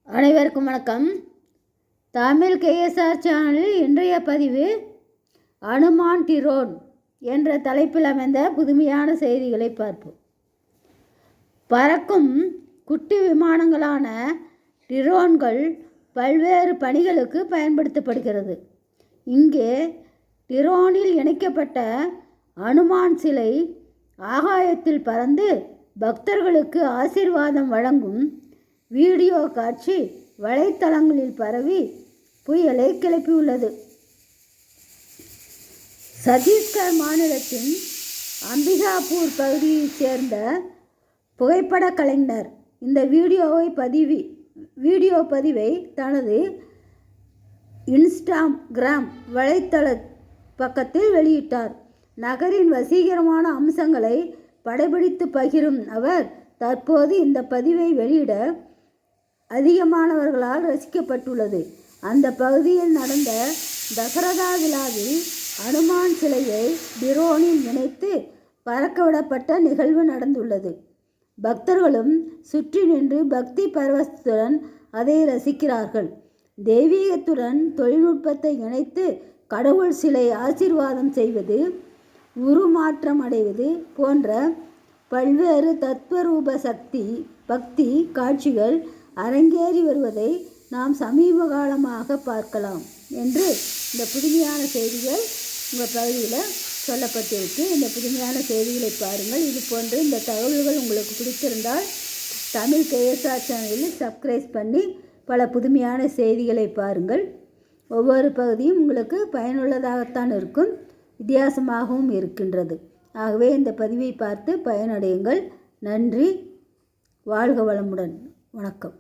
அனைவருக்கும் வணக்கம். தமிழ் கேஎஸ்ஆர் சேனலில் இன்றைய பதிவு அனுமான் டிரோன் என்ற தலைப்பில் அமைந்த புதுமையான செய்திகளை பார்ப்போம். பறக்கும் குட்டி விமானங்களான டிரோன்கள் பல்வேறு பணிகளுக்கு பயன்படுத்தப்படுகிறது. இங்கே டிரோனில் இணைக்கப்பட்ட அனுமான் சிலை ஆகாயத்தில் பறந்து பக்தர்களுக்கு ஆசீர்வாதம் வழங்கும் வீடியோ காட்சி வலைத்தளங்களில் பரவி புயலை கிளப்பியுள்ளது. சத்தீஸ்கர் மாநிலத்தின் அம்பிகாபூர் பகுதியைச் சேர்ந்த புகைப்பட கலைஞர் இந்த வீடியோ பதிவை தனது இன்ஸ்டாகிராம் வலைத்தள பக்கத்தில் வெளியிட்டார். நகரின் வசீகரமான அம்சங்களை படம்பிடித்து பகிரும் அவர் தற்போது இந்த பதிவை வெளியிட அதிகமானவர்களால் ரசிக்கப்பட்டுள்ளது. அந்த பகுதியில் நடந்த தசரதா விழாவில் அனுமான் சிலையை டிரோனில் இணைத்து பறக்கவிடப்பட்ட நிகழ்வு நடந்துள்ளது. பக்தர்களும் சுற்றி நின்று பக்தி பரவசத்துடன் அதை ரசிக்கிறார்கள். தெய்வீகத்துடன் தொழில்நுட்பத்தை இணைத்து கடவுள் சிலை ஆசீர்வாதம் செய்வது, உருமாற்றம் அடைவது போன்ற பல்வேறு தத்வரூப பக்தி காட்சிகள் அரங்கேறி வருவதை நாம் சமீப காலமாக பார்க்கலாம் என்று இந்த புதுமையான செய்திகள் உங்கள் பகுதியில் சொல்லப்பட்டிருக்கு. இந்த புதுமையான செய்திகளை பாருங்கள். இது போன்று இந்த தகவல்கள் உங்களுக்கு பிடித்திருந்தால் தமிழ் கேஎஸ்ஆர் சேனலில் சப்ஸ்கிரைப் பண்ணி பல புதுமையான செய்திகளை பாருங்கள். ஒவ்வொரு பகுதியும் உங்களுக்கு பயனுள்ளதாகத்தான் இருக்கும், வித்தியாசமாகவும் இருக்கின்றது. ஆகவே இந்த பதிவை பார்த்து பயனடையுங்கள். நன்றி. வாழ்க வளமுடன். வணக்கம்.